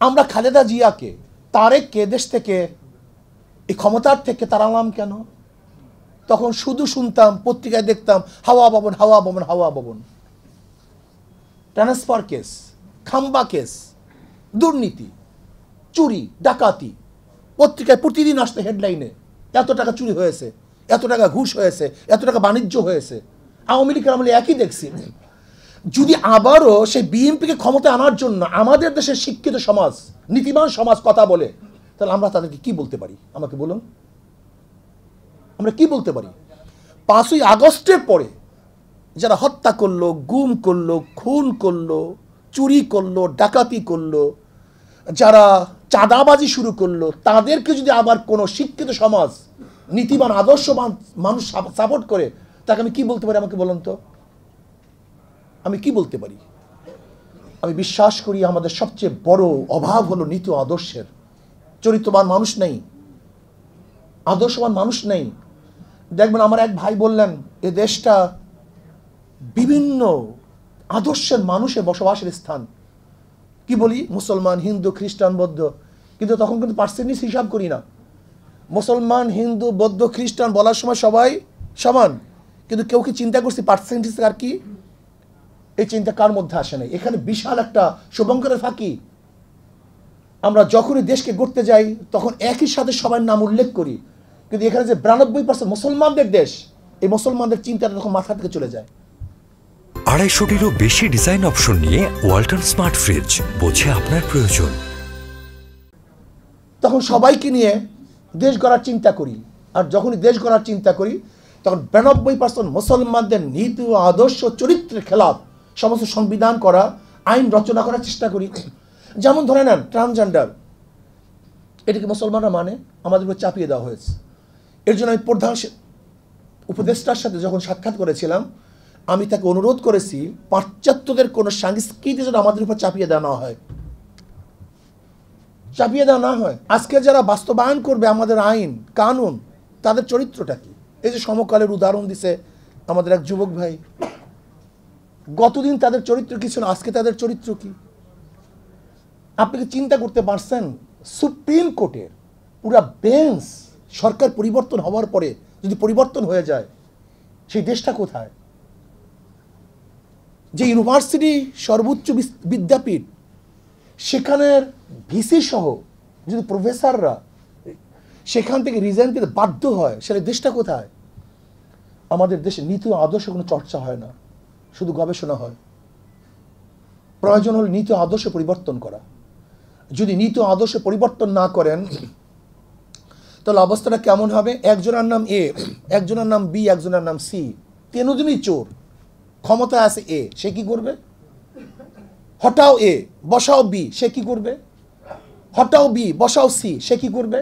আমরা খালেদা জিয়াকে, তারেককে দেশ থেকে, এই ক্ষমতার থেকে তাড়ালাম কেন? তখন শুধু শুনতাম, পত্রিকায় দেখতাম হাওয়া ভবন, হাওয়া ভবন, হাওয়া ভবন, ট্রান্সফার কেস, খাম্বা কেস, দুর্নীতি, চুরি, ডাকাতি। পত্রিকায় প্রতিদিন আসতে হেডলাইনে এত টাকা চুরি হয়েছে, এত টাকা ঘুষ হয়েছে, এত টাকা বাণিজ্য হয়েছে। আওয়ামী লীগের আমলে একই দেখছি। যদি আবারও সেই বিএনপিকে ক্ষমতায় আনার জন্য আমাদের দেশের শিক্ষিত সমাজ, নীতিবান সমাজ কথা বলে, তাহলে আমরা তাদেরকে কি বলতে পারি? আমাকে বলুন, আমরা কি বলতে পারি? 5ই আগস্টের পরে যারা হত্যা করলো, গুম করলো, খুন করলো, চুরি করলো, ডাকাতি করলো, যারা চাঁদাবাজি শুরু করলো, তাদেরকে যদি আবার কোনো শিক্ষিত সমাজ, নীতিবান আদর্শবান মানুষ সাপোর্ট করে, তাকে আমি কি বলতে পারি? আমাকে বলুন তো, আমি কি বলতে পারি? আমি বিশ্বাস করি আমাদের সবচেয়ে বড় অভাব হলো নীতি আদর্শের। চরিত্রবান মানুষ নেই, আদর্শবান মানুষ নেই। দেখবেন আমার এক ভাই বললেন, এ দেশটা বিভিন্ন আদর্শের মানুষের বসবাসের স্থান। কি বলি? মুসলমান, হিন্দু, খ্রিস্টান, বৌদ্ধ। কিন্তু তখন কিন্তু পার্সেন্টেজ হিসাব করি না। মুসলমান, হিন্দু, বৌদ্ধ, খ্রিস্টান বলার সময় সবাই সমান, কিন্তু কেউ কি চিন্তা করছি পার্সেন্টেজ আর কি? এই চিন্তা কার মধ্যে আসে নাই? এখানে বিশাল একটা শুভঙ্করের ফাঁকি। আমরা যখনই দেশকে গড়তে যাই তখন একই সাথে সবার নাম উল্লেখ করি, কিন্তু এখানে যে 92% মুসলমানদের দেশ, এই মুসলমানদের চিন্তাটা তখন মাথা থেকে চলে যায়। 250-টিরও বেশি ডিজাইন অপশন নিয়ে ওয়ালটন স্মার্ট ফ্রিজ, বোঝে আপনার প্রয়োজন। তখন সবাইকে নিয়ে দেশ গড়ার চিন্তা করি, আর যখনই দেশ গড়ার চিন্তা করি তখন 92% মুসলমানদের নীতি ও আদর্শ চরিত্রের খেলাফ সমস্ত সংবিধান করা, আইন রচনা করার চেষ্টা করি। যেমন ধরে নেন ট্রান্সজেন্ডার, এটাকে মুসলমানরা মানে, আমাদের উপর চাপিয়ে দেওয়া হয়েছে। এর জন্য আমি প্রধান উপদেষ্টার সাথে যখন সাক্ষাৎ করেছিলাম, আমি তাকে অনুরোধ করেছি পাশ্চাত্যদের কোনো সংস্কৃতি যেন আমাদের উপর চাপিয়ে দেওয়া না হয়, চাপিয়ে দেওয়া না হয়। আজকে যারা বাস্তবায়ন করবে আমাদের আইন কানুন, তাদের চরিত্রটা কি? এই যে সমকালের উদাহরণ দিছে আমাদের এক যুবক ভাই, গতদিন তাদের চরিত্র কি ছিল, আজকে তাদের চরিত্র কি? আপনি কি চিন্তা করতে পারছেন সুপ্রিম কোর্টের পুরা বেঞ্চ সরকার পরিবর্তন হওয়ার পরে যদি পরিবর্তন হয়ে যায়, সেই দেশটা কোথায়? যে ইউনিভার্সিটি সর্বোচ্চ বিদ্যাপীঠ, সেখানের ভিসি সহ যদি প্রফেসররা সেখান থেকে রিজাইন দিতে বাধ্য হয়, সেটা দেশটা কোথায়? আমাদের দেশে নীতি ও আদর্শ কোনো চর্চা হয় না, শুধু গবেষণা হয়। প্রয়োজন হল নীতি ও আদর্শ পরিবর্তন করা। যদি নীতি ও আদর্শ পরিবর্তন না করেন তাহলে অবস্থাটা কেমন হবে? একজনের নাম এ, একজনের নাম বি, একজনের নাম সি, তিনজনই চোর, ক্ষমতা আছে এ, সে কি করবে? হটাও এ বসাও বি, সে কি করবে? হটাও বি বসাও সি, সে কি করবে?